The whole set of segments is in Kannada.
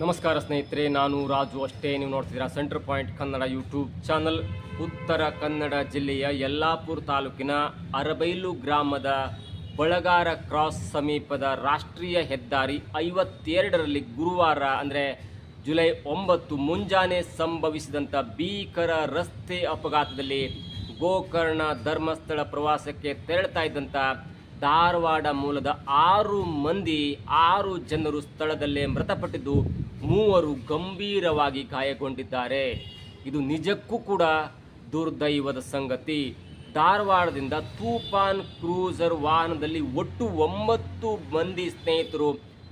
ನಮಸ್ಕಾರ ಸ್ನೇಹಿತರೆ, ನಾನು ರಾಜು. ಅಷ್ಟೇ ನೀವು ನೋಡ್ತಿದ್ದೀರಾ centre point Kannada YouTube channel. Uttara Kannada ಜಿಲ್ಲೆಯ ಯಲ್ಲಾಪುರ ತಾಲೂಕಿನ ಅರಬೈಲು ಗ್ರಾಮದ ಬಳಗಾರ ಕ್ರಾಸ್ ಸಮೀಪದ ರಾಷ್ಟ್ರೀಯ ಹೆದ್ದಾರಿ 52ರಲ್ಲಿ ಗುರುವಾರ ಅಂದರೆ ಜುಲೈ 9 ಮುಂಜಾನೆ ಸಂಭವಿಸಿದಂಥ ಭೀಕರ ರಸ್ತೆ ಅಪಘಾತದಲ್ಲಿ ಗೋಕರ್ಣ ಧರ್ಮಸ್ಥಳ ಪ್ರವಾಸಕ್ಕೆ ತೆರಳುತ್ತಾ ಇದ್ದಂಥ ಧಾರವಾಡ ಮೂಲದ 6 ಜನರು ಸ್ಥಳದಲ್ಲೇ ಮೃತಪಟ್ಟಿದ್ದು 3 ಗಂಭೀರವಾಗಿ ಗಾಯಗೊಂಡಿದ್ದಾರೆ. ಇದು ನಿಜಕ್ಕೂ ಕೂಡ ದುರ್ದೈವದ ಸಂಗತಿ. ಧಾರವಾಡದಿಂದ ತೂಫಾನ್ ಕ್ರೂಸರ್ ವಾಹನದಲ್ಲಿ ಒಟ್ಟು 9 ಮಂದಿ ಸ್ನೇಹಿತರು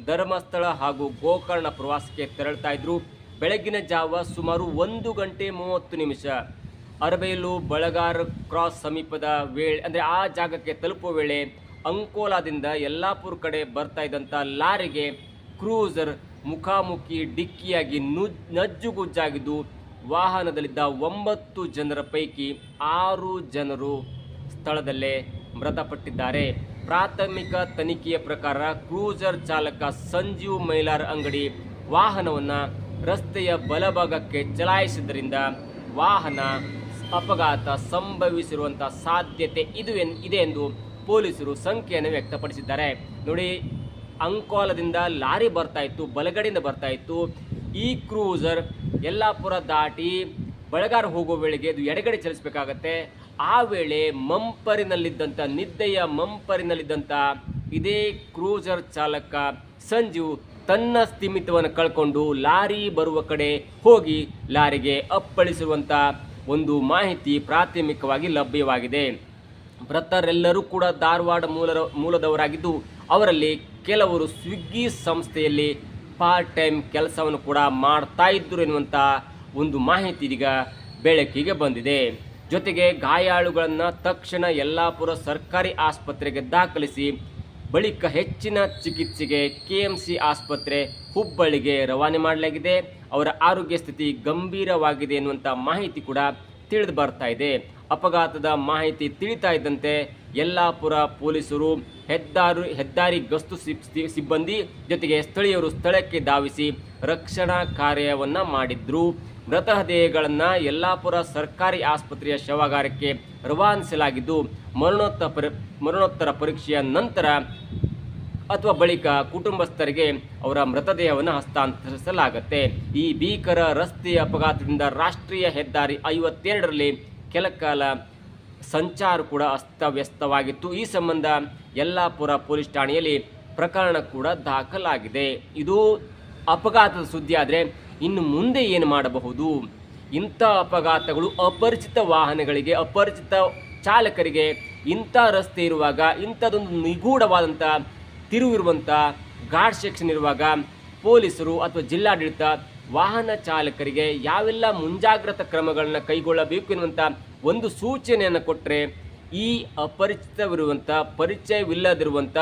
ಧರ್ಮಸ್ಥಳ ಹಾಗೂ ಗೋಕರ್ಣ ಪ್ರವಾಸಕ್ಕೆ ತೆರಳುತ್ತಾ ಇದ್ರು. ಬೆಳಗಿನ ಜಾವ ಸುಮಾರು 1 ಗಂಟೆ 30 ನಿಮಿಷ ಅರಬೈಲು ಬಳಗಾರ ಕ್ರಾಸ್ ಸಮೀಪದ ವೇಳೆ ಅಂದರೆ ಆ ಜಾಗಕ್ಕೆ ತಲುಪುವ ವೇಳೆ ಅಂಕೋಲಾದಿಂದ ಯಲ್ಲಾಪುರ ಕಡೆ ಬರ್ತಾ ಇದ್ದಂಥ ಲಾರಿಗೆ ಕ್ರೂಸರ್ ಮುಖಾಮುಖಿ ಡಿಕ್ಕಿಯಾಗಿ ನಜ್ಜುಗುಜ್ಜಾಗಿದ್ದು ವಾಹನದಲ್ಲಿದ್ದ 9 ಜನರ ಪೈಕಿ 6 ಜನರು ಸ್ಥಳದಲ್ಲೇ ಮೃತಪಟ್ಟಿದ್ದಾರೆ. ಪ್ರಾಥಮಿಕ ತನಿಖೆಯ ಪ್ರಕಾರ ಕ್ರೂಸರ್ ಚಾಲಕ ಸಂಜೀವ್ ಮೈಲಾರ್ ಅಂಗಡಿ ವಾಹನವನ್ನು ರಸ್ತೆಯ ಬಲಭಾಗಕ್ಕೆ ಚಲಾಯಿಸಿದ್ದರಿಂದ ವಾಹನ ಅಪಘಾತ ಸಂಭವಿಸಿರುವಂಥ ಸಾಧ್ಯತೆ ಇದೆ ಎಂದು ಪೊಲೀಸರು ಸಂಖ್ಯೆಯನ್ನು ವ್ಯಕ್ತಪಡಿಸಿದ್ದಾರೆ. ನೋಡಿ, ಅಂಕೋಲದಿಂದ ಲಾರಿ ಬರ್ತಾ ಇತ್ತು, ಬಲಗಡೆಯಿಂದ ಬರ್ತಾ ಇತ್ತು. ಈ ಕ್ರೂಸರ್ ಯಲ್ಲಾಪುರ ದಾಟಿ ಬಳಗಾರ ಹೋಗುವ ವೇಳೆಗೆ ಅದು ಎಡಗಡೆ ಚಲಿಸಬೇಕಾಗತ್ತೆ. ಆ ವೇಳೆ ನಿದ್ದೆಯ ಮಂಪರಿನಲ್ಲಿದ್ದಂಥ ಇದೇ ಕ್ರೂಸರ್ ಚಾಲಕ ಸಂಜೀವ್ ತನ್ನ ಸ್ಥಿಮಿತವನ್ನು ಕಳ್ಕೊಂಡು ಲಾರಿ ಬರುವ ಕಡೆ ಹೋಗಿ ಲಾರಿಗೆ ಅಪ್ಪಳಿಸಿರುವಂಥ ಒಂದು ಮಾಹಿತಿ ಪ್ರಾಥಮಿಕವಾಗಿ ಲಭ್ಯವಾಗಿದೆ. ಮೃತರೆಲ್ಲರೂ ಕೂಡ ಧಾರವಾಡ ಮೂಲದವರಾಗಿದ್ದು ಅವರಲ್ಲಿ ಕೆಲವರು ಸ್ವಿಗ್ಗಿ ಸಂಸ್ಥೆಯಲ್ಲಿ ಪಾರ್ಟ್ ಟೈಮ್ ಕೆಲಸವನ್ನು ಕೂಡ ಮಾಡ್ತಾ ಇದ್ದರು ಎನ್ನುವಂಥ ಒಂದು ಮಾಹಿತಿ ಈಗ ಬೆಳಕಿಗೆ ಬಂದಿದೆ. ಜೊತೆಗೆ ಗಾಯಾಳುಗಳನ್ನು ತಕ್ಷಣ ಯಲ್ಲಾಪುರ ಸರ್ಕಾರಿ ಆಸ್ಪತ್ರೆಗೆ ದಾಖಲಿಸಿ ಬಳಿಕ ಹೆಚ್ಚಿನ ಚಿಕಿತ್ಸೆಗೆ KMC ಆಸ್ಪತ್ರೆ ಹುಬ್ಬಳ್ಳಿಗೆ ರವಾನೆ ಮಾಡಲಾಗಿದೆ. ಅವರ ಆರೋಗ್ಯ ಸ್ಥಿತಿ ಗಂಭೀರವಾಗಿದೆ ಎನ್ನುವಂಥ ಮಾಹಿತಿ ಕೂಡ ತಿಳಿದು ಬರ್ತಾ ಇದೆ. ಅಪಘಾತದ ಮಾಹಿತಿ ತಿಳಿತಾ ಇದ್ದಂತೆ ಯಲ್ಲಾಪುರ ಪೊಲೀಸರು ಹೆದ್ದಾರಿ ಗಸ್ತು ಸಿಬ್ಬಂದಿ ಜೊತೆಗೆ ಸ್ಥಳೀಯರು ಸ್ಥಳಕ್ಕೆ ಧಾವಿಸಿ ರಕ್ಷಣಾ ಕಾರ್ಯವನ್ನು ಮಾಡಿದ್ರು. ಮೃತದೇಹಗಳನ್ನು ಯಲ್ಲಾಪುರ ಸರ್ಕಾರಿ ಆಸ್ಪತ್ರೆಯ ಶವಾಗಾರಕ್ಕೆ ರವಾನಿಸಲಾಗಿದ್ದು ಮರಣೋತ್ತರ ಪರೀಕ್ಷೆಯ ನಂತರ ಅಥವಾ ಬಳಿಕ ಕುಟುಂಬಸ್ಥರಿಗೆ ಅವರ ಮೃತದೇಹವನ್ನು ಹಸ್ತಾಂತರಿಸಲಾಗುತ್ತೆ. ಈ ಭೀಕರ ರಸ್ತೆ ಅಪಘಾತದಿಂದ ರಾಷ್ಟ್ರೀಯ ಹೆದ್ದಾರಿ 52ರಲ್ಲಿ ಕೆಲಕಾಲ ಸಂಚಾರ ಕೂಡ ಅಸ್ತವ್ಯಸ್ತವಾಗಿತ್ತು. ಈ ಸಂಬಂಧ ಯಲ್ಲಾಪುರ ಪೊಲೀಸ್ ಠಾಣೆಯಲ್ಲಿ ಪ್ರಕರಣ ಕೂಡ ದಾಖಲಾಗಿದೆ. ಇದು ಅಪಘಾತದ ಸುದ್ದಿ ಆದರೆ ಇನ್ನು ಮುಂದೆ ಏನು ಮಾಡಬಹುದು? ಇಂಥ ಅಪಘಾತಗಳು ಅಪರಿಚಿತ ವಾಹನಗಳಿಗೆ, ಅಪರಿಚಿತ ಚಾಲಕರಿಗೆ ಇಂಥ ರಸ್ತೆ ಇರುವಾಗ, ಇಂಥದ್ದೊಂದು ನಿಗೂಢವಾದಂಥ ತಿರುವಿರುವಂಥ ಘಾಟ್ ಸೆಕ್ಷನ್ ಇರುವಾಗ ಪೊಲೀಸರು ಅಥವಾ ಜಿಲ್ಲಾಡಳಿತ ವಾಹನ ಚಾಲಕರಿಗೆ ಯಾವೆಲ್ಲ ಮುಂಜಾಗ್ರತಾ ಕ್ರಮಗಳನ್ನು ಕೈಗೊಳ್ಳಬೇಕು ಎನ್ನುವಂಥ ಒಂದು ಸೂಚನೆಯನ್ನು ಕೊಟ್ಟರೆ ಈ ಅಪರಿಚಿತವಿರುವಂಥ, ಪರಿಚಯವಿಲ್ಲದಿರುವಂಥ,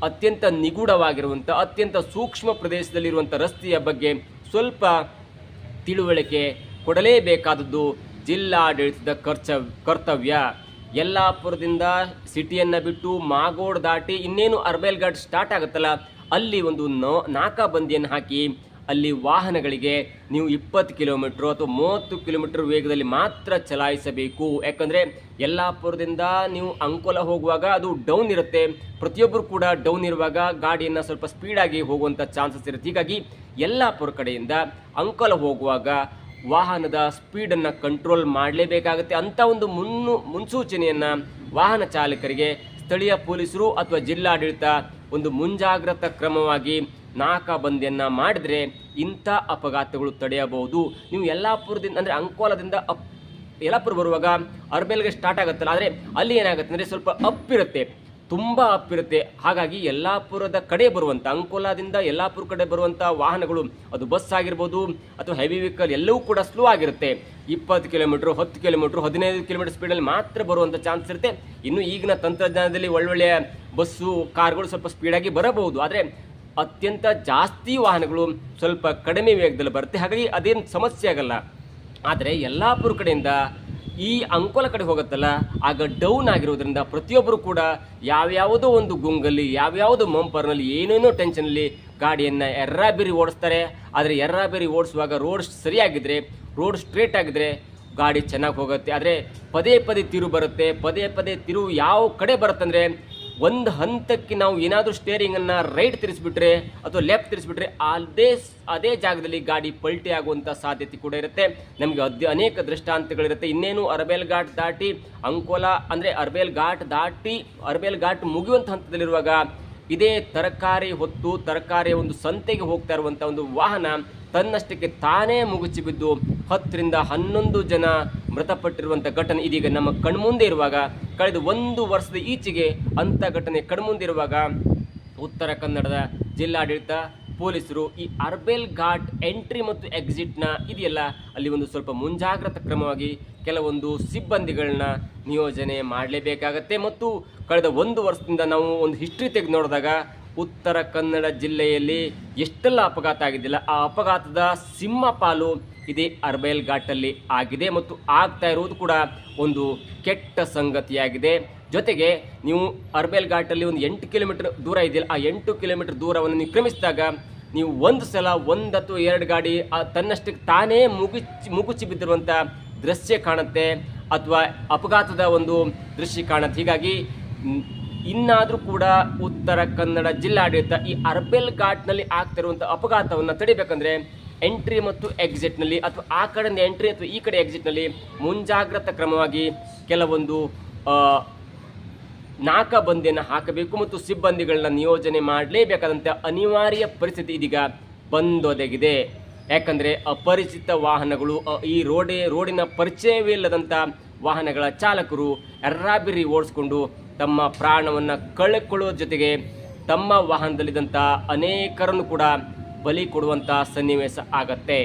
ಅತ್ಯಂತ ನಿಗೂಢವಾಗಿರುವಂಥ, ಅತ್ಯಂತ ಸೂಕ್ಷ್ಮ ಪ್ರದೇಶದಲ್ಲಿರುವಂಥ ರಸ್ತೆಯ ಬಗ್ಗೆ ಸ್ವಲ್ಪ ತಿಳುವಳಿಕೆ ಕೊಡಲೇಬೇಕಾದದ್ದು ಜಿಲ್ಲಾಡಳಿತದ ಕರ್ತವ್ಯ. ಯಲ್ಲಾಪುರದಿಂದ ಸಿಟಿಯನ್ನು ಬಿಟ್ಟು ಮಾಗೋಡ್ ದಾಟಿ ಇನ್ನೇನು ಅರ್ಬೈಲ್ ಘಾಟ್ ಸ್ಟಾರ್ಟ್ ಆಗುತ್ತಲ್ಲ, ಅಲ್ಲಿ ಒಂದು ನಾಕಾಬಂದಿಯನ್ನು ಹಾಕಿ ಅಲ್ಲಿ ವಾಹನಗಳಿಗೆ ನೀವು 20 ಕಿಲೋಮೀಟ್ರ್ ಅಥವಾ 30 ಕಿಲೋಮೀಟರ್ ವೇಗದಲ್ಲಿ ಮಾತ್ರ ಚಲಾಯಿಸಬೇಕು. ಯಾಕಂದರೆ ಯಲ್ಲಾಪುರದಿಂದ ನೀವು ಅಂಕೋಲ ಹೋಗುವಾಗ ಅದು ಡೌನ್ ಇರುತ್ತೆ, ಪ್ರತಿಯೊಬ್ಬರು ಕೂಡ ಡೌನ್ ಇರುವಾಗ ಗಾಡಿಯನ್ನು ಸ್ವಲ್ಪ ಸ್ಪೀಡಾಗಿ ಹೋಗುವಂಥ ಚಾನ್ಸಸ್ ಇರುತ್ತೆ. ಹೀಗಾಗಿ ಯಲ್ಲಾಪುರ ಕಡೆಯಿಂದ ಅಂಕೋಲ ಹೋಗುವಾಗ ವಾಹನದ ಸ್ಪೀಡನ್ನು ಕಂಟ್ರೋಲ್ ಮಾಡಲೇಬೇಕಾಗುತ್ತೆ. ಅಂಥ ಒಂದು ಮುನ್ಸೂಚನೆಯನ್ನು ವಾಹನ ಚಾಲಕರಿಗೆ ಸ್ಥಳೀಯ ಪೊಲೀಸರು ಅಥವಾ ಜಿಲ್ಲಾಡಳಿತ ಒಂದು ಮುಂಜಾಗ್ರತಾ ಕ್ರಮವಾಗಿ ನಾಕಾಬಂದಿಯನ್ನು ಮಾಡಿದರೆ ಇಂಥ ಅಪಘಾತಗಳು ತಡೆಯಬಹುದು. ನೀವು ಯಲ್ಲಾಪುರದಿಂದ ಅಂದರೆ ಅಂಕೋಲದಿಂದ ಯಲ್ಲಾಪುರ ಬರುವಾಗ ಅರ್ಬೈಲ್ಗೆ ಸ್ಟಾರ್ಟ್ ಆಗುತ್ತಲ್ಲ, ಆದರೆ ಅಲ್ಲಿ ಏನಾಗುತ್ತೆ ಅಂದರೆ ಸ್ವಲ್ಪ ಅಪ್ಪಿರುತ್ತೆ, ತುಂಬ ಅಪ್ಪಿರುತ್ತೆ. ಹಾಗಾಗಿ ಯಲ್ಲಾಪುರದ ಕಡೆ ಬರುವಂಥ, ಅಂಕೋಲಾದಿಂದ ಯಲ್ಲಾಪುರ ಕಡೆ ಬರುವಂಥ ವಾಹನಗಳು, ಅದು ಬಸ್ ಆಗಿರ್ಬೋದು ಅಥವಾ ಹೆವಿ ವೆಹಿಕಲ್, ಎಲ್ಲವೂ ಕೂಡ ಸ್ಲೋ ಆಗಿರುತ್ತೆ. 20 ಕಿಲೋಮೀಟ್ರ್, 10 ಕಿಲೋಮೀಟ್ರ್, 15 ಕಿಲೋಮೀಟರ್ ಸ್ಪೀಡಲ್ಲಿ ಮಾತ್ರ ಬರುವಂಥ ಚಾನ್ಸ್ ಇರುತ್ತೆ. ಇನ್ನು ಈಗಿನ ತಂತ್ರಜ್ಞಾನದಲ್ಲಿ ಒಳ್ಳೊಳ್ಳೆಯ ಬಸ್ಸು, ಕಾರ್ಗಳು ಸ್ವಲ್ಪ ಸ್ಪೀಡಾಗಿ ಬರಬಹುದು, ಆದರೆ ಅತ್ಯಂತ ಜಾಸ್ತಿ ವಾಹನಗಳು ಸ್ವಲ್ಪ ಕಡಿಮೆ ವೇಗದಲ್ಲಿ ಬರುತ್ತೆ. ಹಾಗಾಗಿ ಅದೇನು ಸಮಸ್ಯೆ ಆಗಲ್ಲ. ಆದರೆ ಯಲ್ಲಾಪುರ ಕಡೆಯಿಂದ ಈ ಅಂಕೋಲ ಕಡೆ ಹೋಗುತ್ತಲ್ಲ ಆಗ ಡೌನ್ ಆಗಿರೋದ್ರಿಂದ ಪ್ರತಿಯೊಬ್ಬರು ಕೂಡ ಯಾವ್ಯಾವುದೋ ಒಂದು ಗುಂಗಲ್ಲಿ ಯಾವ್ಯಾವುದೋ ಮಂಪರ್ನಲ್ಲಿ ಏನೇನೋ ಟೆನ್ಷನಲ್ಲಿ ಗಾಡಿಯನ್ನು ಎರ್ರಾಬಿರಿ ಓಡಿಸ್ತಾರೆ. ಆದರೆ ಎರ್ರಾಬಿರಿ ಓಡಿಸುವಾಗ ರೋಡ್ ಸರಿಯಾಗಿದ್ದರೆ, ರೋಡ್ ಸ್ಟ್ರೇಟ್ ಆಗಿದ್ರೆ ಗಾಡಿ ಚೆನ್ನಾಗಿ ಹೋಗುತ್ತೆ. ಆದರೆ ಪದೇ ಪದೇ ತಿರು ಬರುತ್ತೆ. ಪದೇ ಪದೇ ತಿರು ಯಾವ ಕಡೆ ಬರುತ್ತಂದರೆ, ಒಂದು ಹಂತಕ್ಕೆ ನಾವು ಏನಾದರೂ ಸ್ಟೇರಿಂಗನ್ನು ರೈಟ್ ತಿರ್ಸ್ಬಿಟ್ರೆ ಅಥವಾ ಲೆಫ್ಟ್ ತಿರ್ಸ್ಬಿಟ್ರೆ ಅದೇ ಜಾಗದಲ್ಲಿ ಗಾಡಿ ಪಲ್ಟಿ ಆಗುವಂಥ ಸಾಧ್ಯತೆ ಕೂಡ ಇರುತ್ತೆ. ನಮಗೆ ಅನೇಕ ದೃಷ್ಟಾಂತಗಳಿರುತ್ತೆ. ಇನ್ನೇನು ಅರಬೇಲ್ ಘಾಟ್ ದಾಟಿ ಅಂಕೋಲ ಅಂದರೆ ಅರಬೇಲ್ ಘಾಟ್ ಮುಗಿಯುವಂಥ ಹಂತದಲ್ಲಿರುವಾಗ ಇದೇ ತರಕಾರಿ ಹೊತ್ತು ತರಕಾರಿಯ ಒಂದು ಸಂತೆಗೆ ಹೋಗ್ತಾ ಇರುವಂಥ ಒಂದು ವಾಹನ ತನ್ನಷ್ಟಕ್ಕೆ ತಾನೇ ಮುಗುಚಿ ಬಿದ್ದು 10ರಿಂದ 11 ಜನ ಮೃತಪಟ್ಟಿರುವಂಥ ಘಟನೆ ಇದೀಗ ನಮ್ಮ ಕಣ್ಮುಂದೆ ಇರುವಾಗ, ಕಳೆದ 1 ವರ್ಷದ ಈಚೆಗೆ ಅಂಥ ಘಟನೆ ಕಣ್ಮುಂದೆ ಇರುವಾಗ ಉತ್ತರ ಕನ್ನಡದ ಜಿಲ್ಲಾಡಳಿತ ಪೊಲೀಸರು ಈ ಅರಬೇಲ್ ಘಾಟ್ ಎಂಟ್ರಿ ಮತ್ತು ಎಕ್ಸಿಟ್ನ ಇದೆಯಲ್ಲ ಅಲ್ಲಿ ಒಂದು ಸ್ವಲ್ಪ ಮುಂಜಾಗ್ರತಾ ಕ್ರಮವಾಗಿ ಕೆಲವೊಂದು ಸಿಬ್ಬಂದಿಗಳನ್ನ ನಿಯೋಜನೆ ಮಾಡಲೇಬೇಕಾಗತ್ತೆ. ಮತ್ತು ಕಳೆದ 1 ವರ್ಷದಿಂದ ನಾವು ಒಂದು ಹಿಸ್ಟ್ರಿ ತೆಗೆದು ನೋಡಿದಾಗ ಉತ್ತರ ಕನ್ನಡ ಜಿಲ್ಲೆಯಲ್ಲಿ ಎಷ್ಟೆಲ್ಲ ಅಪಘಾತ ಆಗಿದ್ದಿಲ್ಲ, ಆ ಅಪಘಾತದ ಸಿಂಹಪಾಲು ಇದೇ ಅರಬೇಲ್ ಘಾಟಲ್ಲಿ ಆಗಿದೆ ಮತ್ತು ಆಗ್ತಾ ಇರುವುದು ಕೂಡ ಒಂದು ಕೆಟ್ಟ ಸಂಗತಿಯಾಗಿದೆ. ಜೊತೆಗೆ ನೀವು ಅರಬೇಲ್ ಘಾಟಲ್ಲಿ ಒಂದು 8 ಕಿಲೋಮೀಟರ್ ದೂರ ಇದೆಯಲ್ಲ, ಆ 8 ಕಿಲೋಮೀಟರ್ ದೂರವನ್ನು ನೀವು ಕ್ರಮಿಸಿದಾಗ ನೀವು ಒಂದು ಸಲ 1 ಅಥವಾ 2 ಗಾಡಿ ತನ್ನಷ್ಟಕ್ಕೆ ತಾನೇ ಮುಗುಚಿ ಬಿದ್ದಿರುವಂಥ ದೃಶ್ಯ ಕಾಣುತ್ತೆ ಅಥವಾ ಅಪಘಾತದ ಒಂದು ದೃಶ್ಯ ಕಾಣುತ್ತೆ. ಹೀಗಾಗಿ ಇನ್ನಾದರೂ ಕೂಡ ಉತ್ತರ ಕನ್ನಡ ಜಿಲ್ಲಾಡಳಿತ ಈ ಅರಬೇಲ್ ಘಾಟ್ನಲ್ಲಿ ಆಗ್ತಿರುವಂಥ ಅಪಘಾತವನ್ನು ತಡಿಬೇಕಂದ್ರೆ ಎಂಟ್ರಿ ಮತ್ತು ಎಕ್ಸಿಟ್ನಲ್ಲಿ ಅಥವಾ ಆ ಕಡೆಯಿಂದ ಎಂಟ್ರಿ ಅಥವಾ ಈ ಕಡೆ ಎಕ್ಸಿಟ್ನಲ್ಲಿ ಮುಂಜಾಗ್ರತಾ ಕ್ರಮವಾಗಿ ಕೆಲವೊಂದು ನಾಕಾಬಂದಿಯನ್ನು ಹಾಕಬೇಕು ಮತ್ತು ಸಿಬ್ಬಂದಿಗಳನ್ನ ನಿಯೋಜನೆ ಮಾಡಲೇಬೇಕಾದಂಥ ಅನಿವಾರ್ಯ ಪರಿಸ್ಥಿತಿ ಇದೀಗ ಬಂದೊದಗಿದೆ. ಯಾಕಂದರೆ ಅಪರಿಚಿತ ವಾಹನಗಳು, ಈ ರೋಡಿನ ಪರಿಚಯವೇ ಇಲ್ಲದಂಥ ವಾಹನಗಳ ಚಾಲಕರು ಎರ್ರಾಬಿರಿ ಓಡಿಸ್ಕೊಂಡು ತಮ್ಮ ಪ್ರಾಣವನ್ನು ಕಳೆಕೊಳ್ಳುವ ಜೊತೆಗೆ ತಮ್ಮ ವಾಹನದಲ್ಲಿದ್ದಂಥ ಅನೇಕರನ್ನು ಕೂಡ ಬಲಿ ಕೊಡುವಂಥ ಸನ್ನಿವೇಶ ಆಗತ್ತೆ.